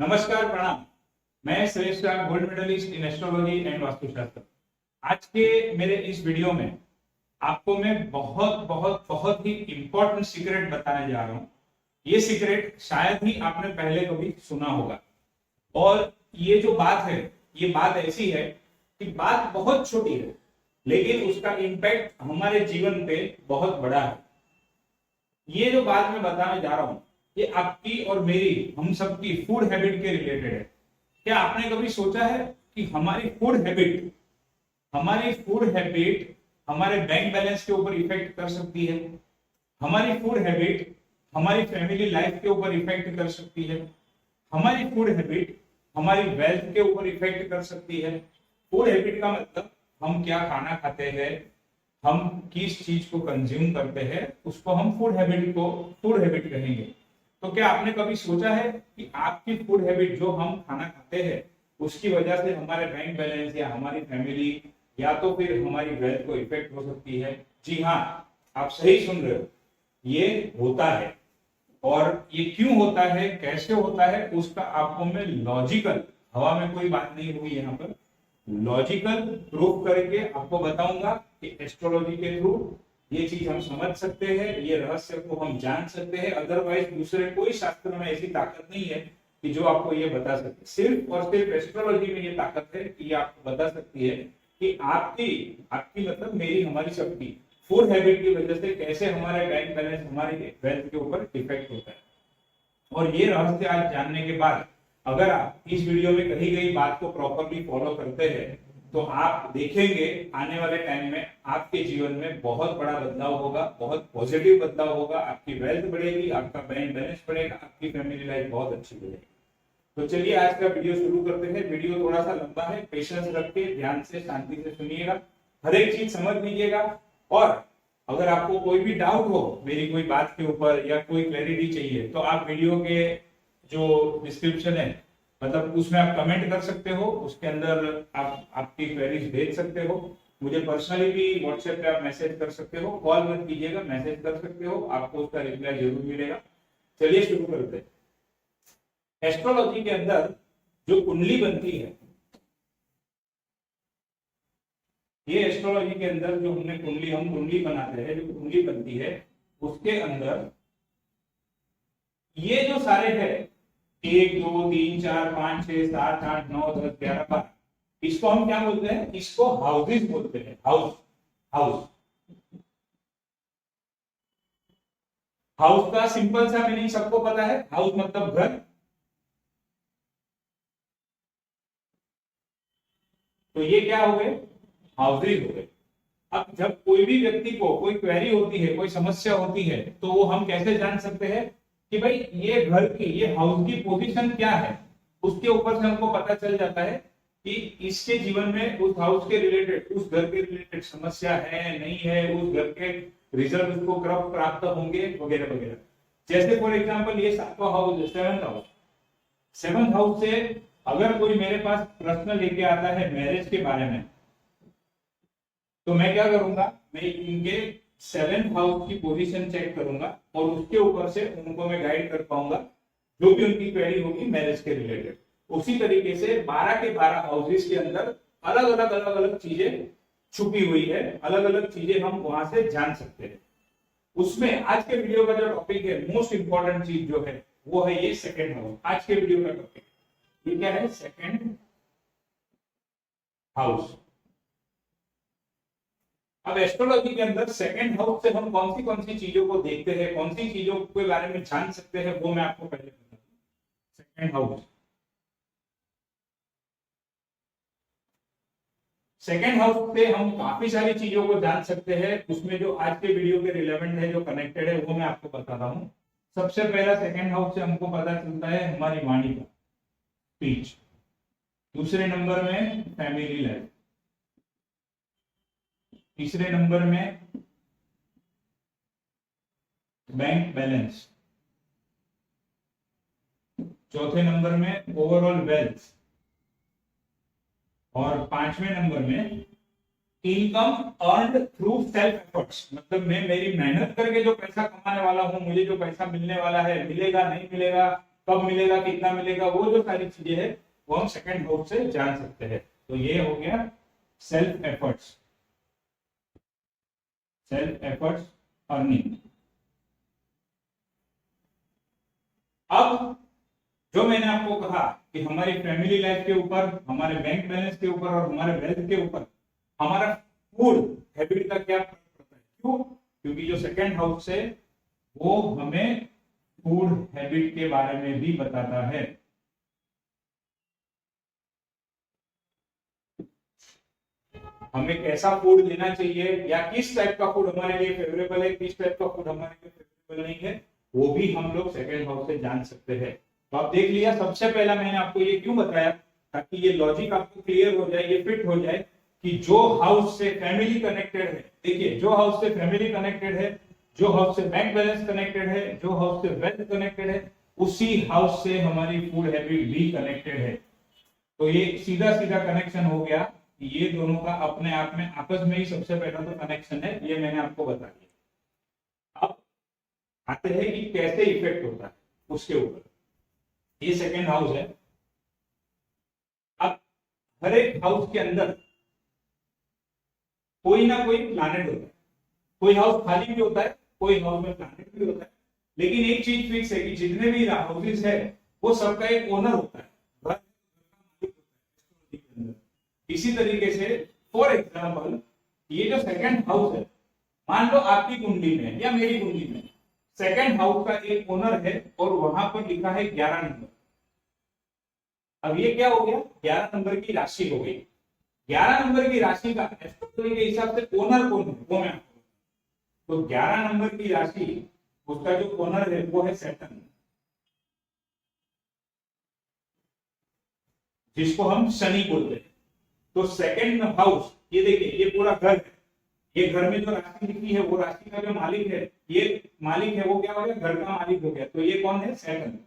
नमस्कार, प्रणाम। मैं Suresh Raj, gold medallist in astrology and vastushastra. आज के मेरे इस वीडियो में आपको मैं बहुत बहुत बहुत ही इंपॉर्टेंट सीक्रेट बताने जा रहा हूं। ये सीक्रेट शायद ही आपने पहले कभी सुना होगा। और ये जो बात है, ये बात ऐसी है कि बात बहुत छोटी है, लेकिन उसका इम्पैक्ट हमारे जीवन पे बहुत बड़ा है। ये जो बात मैं बताने जा रहा हूं, ये आपकी और मेरी, हम सबकी फूड हैबिट के रिलेटेड है। क्या आपने कभी सोचा है कि हमारी फूड हैबिट हमारे बैंक बैलेंस के ऊपर इफेक्ट कर सकती है? हमारी फूड हैबिट हमारी फैमिली लाइफ के ऊपर इफेक्ट कर सकती है। हमारी फूड हैबिट हमारी वेल्थ के ऊपर इफेक्ट कर सकती है। फूड हैबिट का मतलब हम क्या खाना खाते हैं, हम किस चीज को कंज्यूम करते हैं, उसको हम फूड हैबिट कहेंगे। तो क्या आपने कभी सोचा है कि आपकी फूड हैबिट, जो हम खाना खाते हैं, उसकी वजह से हमारे बैंक बैलेंस या हमारी फैमिली या तो फिर हमारी वेल्थ को इफेक्ट हो सकती है? जी हाँ, आप सही सुन रहे हो, ये होता है। और ये क्यों होता है, कैसे होता है, उसका आपको मैं लॉजिकल, हवा में कोई बात नहीं हुई यहाँ पर, लॉजिकल प्रूफ करके आपको बताऊंगा कि एस्ट्रोलॉजी के थ्रू ये चीज हम समझ सकते हैं, ये रहस्य को हम जान सकते हैं। अदरवाइज दूसरे कोई शास्त्र में ऐसी ताकत नहीं है कि जो आपको ये बता सके। सिर्फ और सिर्फ एस्ट्रोलॉजी में ये ताकत है कि ये आपको बता सकती है कि आपकी आपकी मतलब मेरी, हमारी सबकी फूड हैबिट की वजह से कैसे हमारे बैंक बैलेंस, हमारी वेल्थ के ऊपर इफेक्ट होता है। और ये रहस्य आज जानने के बाद, अगर आप इस वीडियो में कही गई बात को प्रॉपरली फॉलो करते हैं, तो आप देखेंगे आने वाले टाइम में आपके जीवन में बहुत बड़ा बदलाव होगा, बहुत पॉजिटिव बदलाव होगा। आपकी वेल्थ बढ़ेगी, आपका बैंक बैलेंस बढ़ेगा, आपकी फैमिली लाइफ बहुत अच्छी बढ़ेगी। तो चलिए आज का वीडियो शुरू करते हैं। वीडियो थोड़ा सा लंबा है, पेशेंस रख के ध्यान से, शांति से सुनिएगा, हर एक चीज समझ लीजिएगा। और अगर आपको कोई भी डाउट हो मेरी कोई बात के ऊपर या कोई क्लैरिटी चाहिए, तो आप वीडियो के जो डिस्क्रिप्शन है, मतलब उसमें आप कमेंट कर सकते हो, उसके अंदर आप आपकी क्वेरीज भेज सकते हो। मुझे पर्सनली भी व्हाट्सएप पे आप मैसेज कर सकते हो, कॉल मत कीजिएगा, मैसेज कर सकते हो, आपको उसका रिप्लाई जरूर मिलेगा। चलिए शुरू करते हैं। एस्ट्रोलॉजी के अंदर जो कुंडली बनती है, ये एस्ट्रोलॉजी के अंदर जो हम कुंडली बनाते हैं, जो कुंडली बनती है, उसके अंदर ये जो सारे है 1 2 3 4 5 6 7 8 9 10 11 12, इसको हम क्या बोलते हैं? इसको हाउसेस बोलते हैं। हाउस हाउस हाउस का सिंपल सा मीनिंग सबको पता है। हाउस मतलब घर। तो ये क्या हो गए? हाउसेज हो गए। अब जब कोई भी व्यक्ति को कोई क्वेरी होती है, कोई समस्या होती है, तो वो हम कैसे जान सकते हैं कि भाई ये घर की, ये हाउस की पोजीशन क्या है? उसके ऊपर से हमको पता चल जाता है कि इसके जीवन में उस हाउस के रिलेटेड, उस घर के रिलेटेड समस्या है, नहीं है, उस घर के रिजल्ट उसको कब प्राप्त होंगे, वगैरह वगैरह। जैसे फॉर एग्जाम्पल ये 7वां हाउस है, 7th हाउस। 7th हाउस से अगर कोई मेरे पास प्रश्न लेके आता है मैरिज के बारे में, तो मैं क्या करूंगा? मैं इनके 7th हाउस की पोजीशन चेक करूंगा और उसके ऊपर से उनको मैं गाइड कर पाऊंगा जो भी उनकी क्वेरी होगी मैरिज के रिलेटेड। उसी तरीके से 12 के 12 हाउसेस के अंदर अलग अलग चीजें छुपी हुई है, अलग अलग चीजें हम वहां से जान सकते हैं। उसमें आज के वीडियो का जो टॉपिक है, मोस्ट इंपॉर्टेंट चीज जो है, वो है ये 2nd हाउस। आज के वीडियो का टॉपिक ये क्या है? 2nd house. अब एस्ट्रोलॉजी के अंदर 2nd हाउस से हम कौन सी चीजों को देखते हैं, कौन सी चीजों के बारे में जान सकते हैं, वो मैं आपको पहले बता दूं। 2nd हाउस, 2nd हाउस से हम काफी सारी चीजों को जान सकते हैं। उसमें जो आज के वीडियो के रिलेवेंट है, जो कनेक्टेड है, वो मैं आपको बताता हूँ। सबसे पहला 2nd हाउस से हमको पता चलता है हमारी वाणी का, स्पीच। दूसरे नंबर में फैमिली लाइफ। तीसरे नंबर में बैंक बैलेंस। चौथे नंबर में ओवरऑल वेल्थ। और 5वें नंबर में income earned through self efforts. मतलब मैं मेरी मेहनत करके जो पैसा कमाने वाला हूं, मुझे जो पैसा मिलने वाला है, मिलेगा नहीं मिलेगा, कब मिलेगा, कितना मिलेगा, वो जो सारी चीजें है वो हम सेकंड हाउस से जान सकते हैं। तो ये हो गया self efforts, self efforts earning. अब जो मैंने आपको कहा कि हमारी फैमिली लाइफ के ऊपर, हमारे बैंक बैलेंस के ऊपर और हमारे वेल्थ के ऊपर हमारा फूड हैबिट का क्या फर्क पड़ता है। क्यों? क्योंकि जो सेकंड हाउस है वो हमें फूड हैबिट के बारे में भी बताता है। हमें कैसा फूड लेना चाहिए या किस टाइप का फूड हमारे लिए फेवरेबल है, किस टाइप का फूड हमारे लिए फेवरेबल नहीं है, वो भी हम लोग सेकंड हाउस से जान सकते हैं। तो आप देख लिया, सबसे पहला मैंने आपको ये क्यों बताया, ताकि ये लॉजिक आपको क्लियर हो जाए, ये फिट हो जाए कि जो हाउस से फैमिली कनेक्टेड है, देखिए जो हाउस से फैमिली कनेक्टेड है, जो हाउस से बैंक बैलेंस कनेक्टेड है, जो हाउस से वेल्थ कनेक्टेड है, उसी हाउस से हमारी फूड हैबिट भी कनेक्टेड है। तो ये सीधा सीधा कनेक्शन हो गया, ये दोनों का अपने आप में आपस में ही सबसे पहला तो कनेक्शन है, ये मैंने आपको बता दिया। अब आते हैं कि कैसे इफेक्ट होता है उसके ऊपर। ये सेकेंड हाउस है। अब हर एक हाउस के अंदर कोई ना कोई प्लैनेट होता है, कोई हाउस खाली भी होता है, कोई हाउस में प्लैनेट भी होता है, लेकिन एक चीज फिक्स है कि जितने भी हाउसेस है वो सबका एक ओनर होता है। इसी तरीके से फॉर एग्जाम्पल ये जो सेकंड हाउस है, मान लो आपकी कुंडली में या मेरी कुंडली में सेकंड हाउस का एक ओनर है और वहां पर लिखा है 11 नंबर। अब ये क्या हो गया, 11 नंबर की राशि हो गई। 11 नंबर की राशि का एस्ट्रोलॉजी के हिसाब से ओनर कौन है वो मैं आपको, तो 11 नंबर की राशि उसका जो ओनर है वो है सैटर्न, जिसको हम शनि बोलते हैं। तो सेकंड हाउस, ये देखिए ये पूरा घर है, ये घर में जो राशि लिखी है वो राशि का जो मालिक है, ये मालिक है वो क्या हो गया, घर का मालिक हो गया। तो ये कौन है, सैटर्न।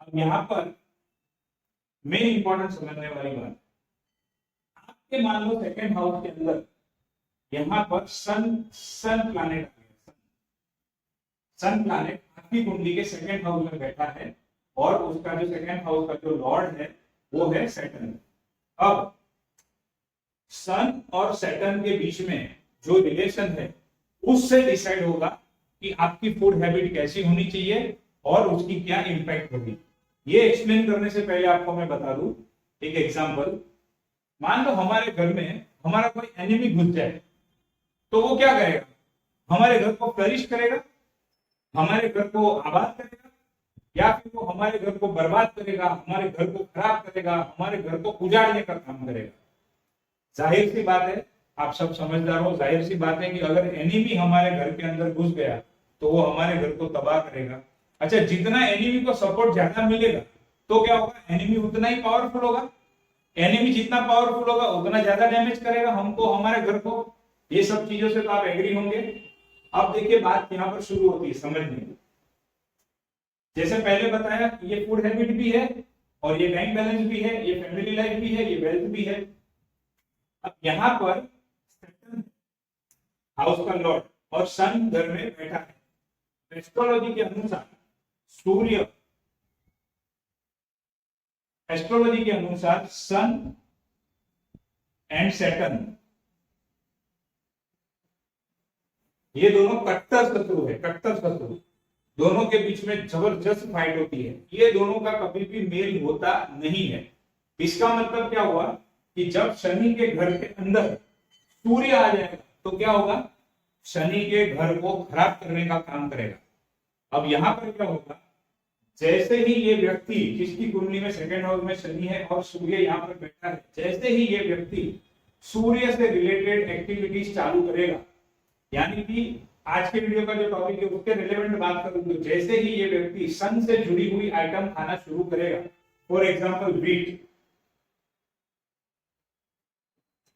अब यहां पर मेन इंपॉर्टेंट समझने वाली बात, आपके मान लो सेकंड हाउस के अंदर यहां पर सन प्लैनेट आ गया। सन प्लैनेट आपकी कुंडली के सेकंड हाउस में बैठा है और उसका जो सेकंड हाउस का जो लॉर्ड है वो है सैटर्न। अब सन और सैटर्न के बीच में जो रिलेशन है उससे डिसाइड होगा कि आपकी फूड हैबिट कैसी होनी चाहिए और उसकी क्या इंपैक्ट होगी। ये एक्सप्लेन करने से पहले आपको मैं बता दूं एक एग्जांपल। मान लो हमारे घर में हमारा कोई एनिमी घुस जाए तो वो क्या करेगा, हमारे घर को फ्लरिश करेगा, हमारे घर को आबाद करेगा, या फिर वो हमारे घर को बर्बाद करेगा, हमारे घर को खराब करेगा, हमारे घर को उजाड़ने का काम करेगा। जाहिर सी बात है, आप सब समझदार हो, जाहिर सी बात है कि अगर एनिमी हमारे घर के अंदर घुस गया तो वो हमारे घर को तबाह करेगा। अच्छा, जितना एनिमी को सपोर्ट ज्यादा मिलेगा तो क्या होगा, एनिमी उतना ही पावरफुल होगा। एनिमी जितना पावरफुल होगा उतना ज्यादा डैमेज करेगा हमको, हमारे घर को। ये सब चीजों से तो आप एग्री होंगे। अब देखिए बात यहाँ पर शुरू होती है समझने की। जैसे पहले बताया कि ये फूड हैबिट भी है और ये बैंक बैलेंस भी है, ये फैमिली लाइफ भी है, ये वेल्थ भी है। अब यहाँ पर हाउस का लॉर्ड और सन घर में बैठा है। एस्ट्रोलॉजी के अनुसार सूर्य, एस्ट्रोलॉजी के अनुसार सन एंड सैटर्न ये दोनों कट्टर शत्रु है, कट्टर शत्रु। दोनों के बीच में जबरदस्त फाइट होती है। ये दोनों का कभी भी मेल होता नहीं है। इसका मतलब क्या हुआ कि जब शनि के घर के अंदर सूर्य आ जाएगा तो क्या होगा, शनि के घर को खराब करने का काम करेगा। अब यहां पर क्या होगा, जैसे ही ये व्यक्ति, जिसकी कुंडली में सेकंड हाउस में शनि है और सूर्य यहाँ पर बैठा है, जैसे ही ये व्यक्ति सूर्य से रिलेटेड एक्टिविटीज चालू करेगा, यानी कि आज के वीडियो का जो टॉपिक है उसके रिलेवेंट बात करूं तो जैसे ही ये व्यक्ति सन से जुड़ी हुई आइटम खाना शुरू करेगा, फॉर एग्जाम्पल व्हीट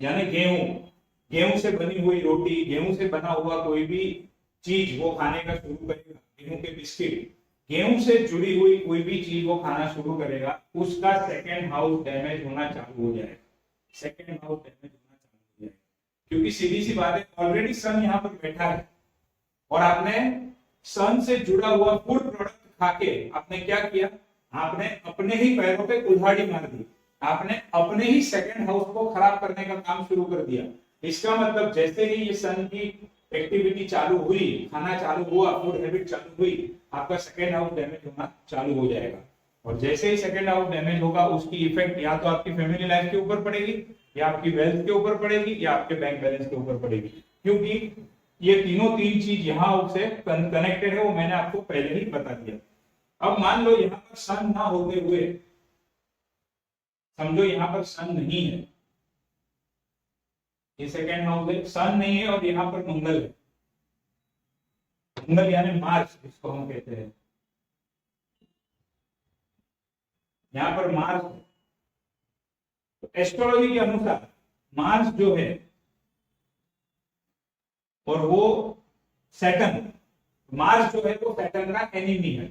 यानी गेहूं, गेहूं से बनी हुई रोटी, गेहूं से बना हुआ कोई भी चीज वो खाने का शुरू करेगा, गेहूं के बिस्किट, गेहूं से जुड़ी हुई कोई भी चीज वो खाना शुरू करेगा, उसका सेकेंड हाउस डैमेज होना चालू हो जाएगा। सेकेंड हाउस डैमेज होना चालू हो जाएगा क्योंकि सीधी सी बात है, ऑलरेडी सन यहाँ पर बैठा है और आपने सन से जुड़ा हुआ फूड प्रोडक्ट खा के आपने क्या किया, आपने अपने ही पैरों पे कुल्हाड़ी मार दी, आपने अपने ही सेकंड हाउस को खराब करने का काम शुरू कर दिया। इसका मतलब जैसे ही ये सन की एक्टिविटी चालू हुई, खाना चालू हुआ, फूड हैबिट चालू हुई, आपका सेकंड हाउस डैमेज होना चालू हो जाएगा। और जैसे ही सेकंड हाउस डैमेज होगा, उसकी इफेक्ट या तो आपकी फैमिली लाइफ के ऊपर पड़ेगी, या आपकी वेल्थ के ऊपर पड़ेगी, या आपके बैंक बैलेंस के ऊपर पड़ेगी। क्योंकि ये तीन चीज यहाँ से कनेक्टेड है, वो मैंने आपको पहले ही बता दिया। अब मान लो यहाँ पर सन ना होते हुए, समझो यहाँ पर सन नहीं है, ये सेकेंड हाउस है, सन नहीं है और यहाँ पर मंगल है। मंगल यानी मार्स जिसको हम कहते हैं, यहाँ पर मार्स है। तो एस्ट्रोलॉजी के अनुसार मार्स जो है और वो सैटर्न, मार्स जो है वो सैटर्न का एनिमी है।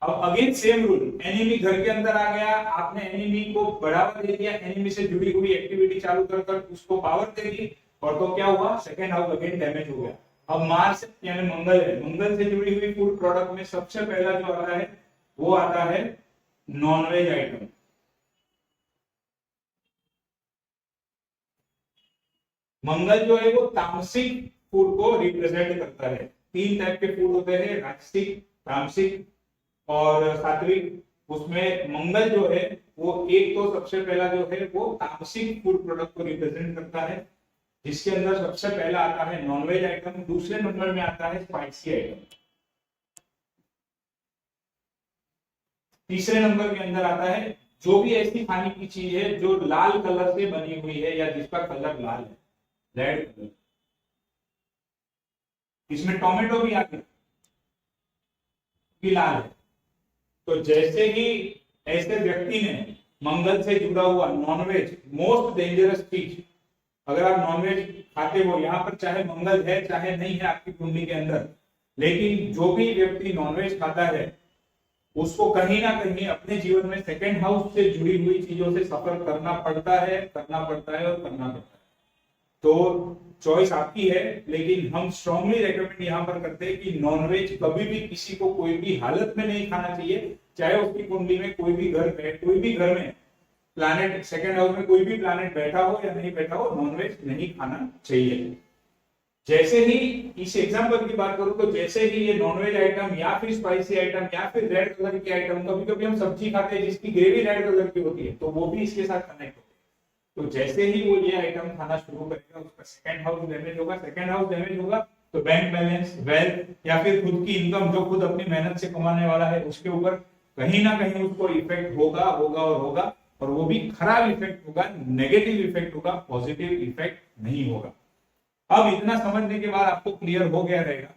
अब अगेन सेम रूल, एनिमी घर के अंदर आ गया, आपने एनिमी को बढ़ावा दे दिया, एनिमी से जुड़ी हुई एक्टिविटी चालू कर उसको पावर दे दी, और तो क्या हुआ, सेकेंड हाउस अगेन डैमेज हो गया। अब मार्स यानी मंगल है, मंगल से जुड़ी हुई फूड प्रोडक्ट में सबसे पहला जो आता है वो आता है नॉनवेज आइटम। मंगल जो है वो तामसिक फूड को रिप्रेजेंट करता है। तीन टाइप के फूड होते हैं, राजसिक, तामसिक और सात्विक। उसमें मंगल जो है वो एक तो सबसे पहला जो है वो तामसिक फूड प्रोडक्ट को रिप्रेजेंट करता है, जिसके अंदर सबसे पहला आता है नॉनवेज आइटम, दूसरे नंबर में आता है स्पाइसी आइटम, तीसरे नंबर के अंदर आता है जो भी ऐसी खाने की चीज है जो लाल कलर से बनी हुई है या जिसका कलर लाल है, रेड कलर। इसमें टोमेटो भी आ गया, लाल है। तो जैसे ही ऐसे व्यक्ति ने मंगल से जुड़ा हुआ नॉनवेज, मोस्ट डेंजरस चीज, अगर आप नॉनवेज खाते हो, यहाँ पर चाहे मंगल है चाहे नहीं है आपकी कुंडली के अंदर, लेकिन जो भी व्यक्ति नॉनवेज खाता है उसको कहीं ना कहीं अपने जीवन में सेकेंड हाउस से जुड़ी हुई चीजों से सफर करना पड़ता है और करना पड़ता है। तो चॉइस आपकी है, लेकिन हम स्ट्रांगली रेकमेंड यहाँ पर करते हैं कि नॉनवेज कभी भी किसी को कोई भी हालत में नहीं खाना चाहिए, चाहे उसकी कुंडली में कोई भी घर में प्लैनेट, सेकंड हाउस में कोई भी प्लैनेट बैठा हो या नहीं बैठा हो, नॉनवेज नहीं खाना चाहिए। जैसे ही इस एग्जांपल की बात करूं तो जैसे ही ये नॉनवेज आइटम या फिर स्पाइसी आइटम या फिर रेड कलर की आइटम, कभी कभी हम सब्जी खाते हैं जिसकी ग्रेवी रेड कलर की होती है, तो वो भी इसके साथ कनेक्ट होती है। तो जैसे ही वो ये आइटम खाना शुरू करेगा, उसका सेकंड हाउस डैमेज होगा, सेकंड हाउस डैमेज होगा तो बैंक बैलेंस, वेल्थ या फिर खुद की इनकम जो खुद अपनी मेहनत से कमाने वाला है उसके ऊपर कहीं ना कहीं उसको इफेक्ट होगा और वो भी खराब इफेक्ट होगा, नेगेटिव इफेक्ट होगा, पॉजिटिव इफेक्ट नहीं होगा। अब इतना समझने के बाद आपको क्लियर हो गया रहेगा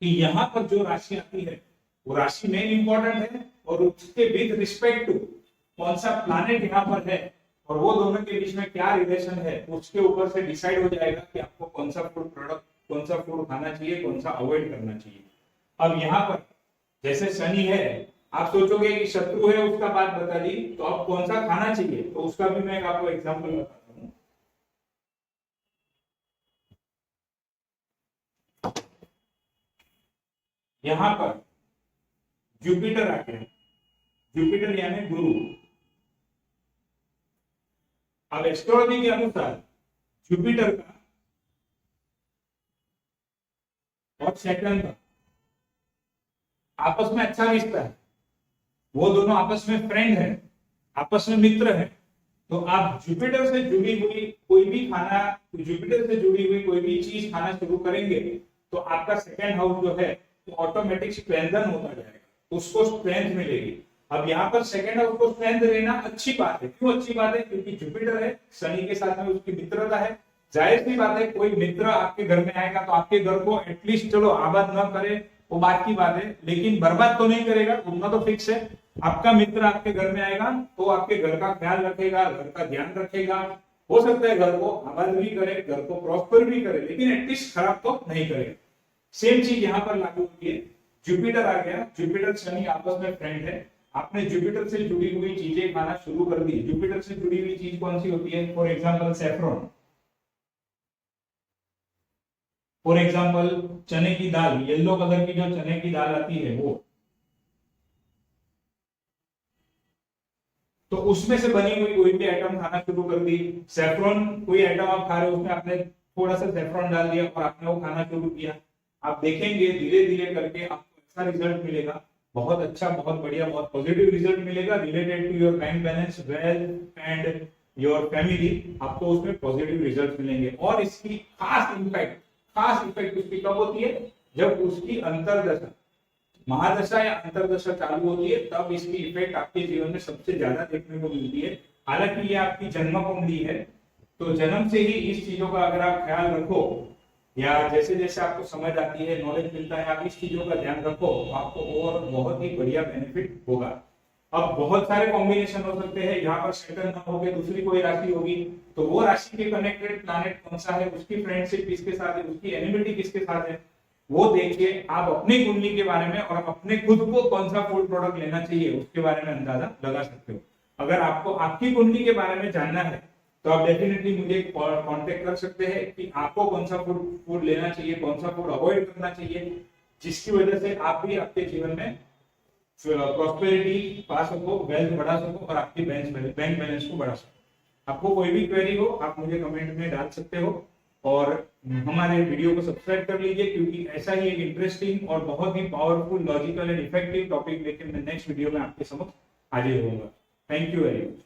कि यहाँ पर जो राशि आती है वो राशि मेन इंपॉर्टेंट है, और उसके विद रिस्पेक्ट टू कौन सा प्लैनेट यहाँ पर है और वो दोनों के बीच में क्या रिलेशन है, उसके ऊपर से डिसाइड हो जाएगा कि आपको कौन सा फूड प्रोडक्ट, कौन सा फूड खाना चाहिए, कौन सा अवॉइड करना चाहिए। अब यहाँ पर जैसे शनि है, आप सोचोगे कि शत्रु है, उसका बात बता दी, तो अब कौन सा खाना चाहिए, तो उसका भी मैं आपको एग्जाम्पल बताता हूँ। यहां पर जुपिटर आ गया, जुपिटर यानी गुरु। अब एस्ट्रोलॉजी के अनुसार जुपिटर का और सैटर्न का आपस में अच्छा रिश्ता है, वो दोनों आपस में फ्रेंड है, आपस में मित्र है। तो आप जुपिटर से जुड़ी हुई कोई भी खाना, जुपिटर से जुड़ी हुई कोई भी चीज खाना शुरू करेंगे तो आपका सेकेंड हाउस जो है तो ऑटोमेटिक स्ट्रेंथन होता जाएगा, उसको स्ट्रेंथ मिलेगी। अब यहाँ पर सेकेंड हाउस को स्ट्रेंथ लेना अच्छी बात है। क्यों अच्छी बात है? क्योंकि जुपिटर है, शनि के साथ में उसकी मित्रता है। जाहिर सी बात है, कोई मित्र आपके घर में आएगा तो आपके घर को एटलीस्ट चलो आबाद न करे वो बात की बात है, लेकिन बर्बाद तो नहीं करेगा, उतना तो फिक्स है। आपका मित्र आपके घर में आएगा तो आपके घर का ख्याल रखेगा, घर का ध्यान रखेगा, हो सकता है घर को आबाद भी करे, घर को प्रॉस्पर भी करे, लेकिन एटलीस्ट खराब तो नहीं करेगा। सेम चीज यहाँ पर लागू होती है। जुपिटर आ गया, जुपिटर शनि आपस में फ्रेंड है, आपने जुपिटर से जुड़ी हुई चीजें खाना शुरू कर दी। जुपिटर से जुड़ी हुई चीज कौन सी होती है? For example saffron, for example चने की दाल, येलो कलर की जो चने की दाल आती है वो, तो उसमें से बनी हुई कोई भी आइटम खाना शुरू कर दी। सेफ्रॉन कोई आइटम आप खा रहे हो, उसमें आपने थोड़ा सा सेफ्रॉन डाल दिया और आपने वो खाना शुरू किया। आप देखेंगे धीरे धीरे करके आपको ऐसा रिजल्ट मिलेगा, बहुत अच्छा, बहुत बढ़िया, बहुत पॉजिटिव रिजल्ट मिलेगा related to your bank balance, wealth and your family. आपको उसमें पॉजिटिव रिजल्ट मिलेंगे। और इसकी खास इफेक्ट उसकी कब होती है? जब उसकी अंतरदशा, महादशा या अंतरदशा चालू होती है, तब इसकी इफेक्ट आपके जीवन में सबसे ज्यादा देखने को मिलती है। हालांकि ये आपकी जन्म कुंडली है, तो जन्म से ही इस चीजों का अगर आप ख्याल रखो, या जैसे जैसे आपको समझ आती है, नॉलेज मिलता है, आप इस चीजों का ध्यान रखो, तो आपको और बहुत ही बढ़िया बेनिफिट होगा। अब बहुत सारे कॉम्बिनेशन हो सकते हैं, यहाँ पर सैटर्न ना होके दूसरी कोई राशि होगी, तो वो राशि के कनेक्टेड प्लैनेट कौन सा है, उसकी फ्रेंडशिप किसके साथ है, उसकी एनिमिटी किसके साथ है, वो देखिए। आप अपनी कुंडली के बारे में और अपने खुद को कौन सा फूड प्रोडक्ट लेना चाहिए उसके बारे में अंदाजा लगा सकते हो। अगर आपको आपकी कुंडली के बारे में जानना है तो आप डेफिनेटली मुझे कांटेक्ट कर सकते हैं कि आपको कौन सा फूड लेना चाहिए, कौन सा फूड अवॉइड करना चाहिए, जिसकी वजह से आप भी आपके जीवन में प्रॉस्पेरिटी पा सको, वेल्थ बढ़ा सको और आपकी बैंक बैलेंस को बढ़ा सको। आपको कोई भी क्वेरी हो आप मुझे कमेंट में डाल सकते हो, और हमारे वीडियो को सब्सक्राइब कर लीजिए, क्योंकि ऐसा ही एक इंटरेस्टिंग और बहुत ही powerful, logical and effective topic लेकर मैं नेक्स्ट वीडियो में आपके समक्ष हाजिर होऊंगा। Thank you very much.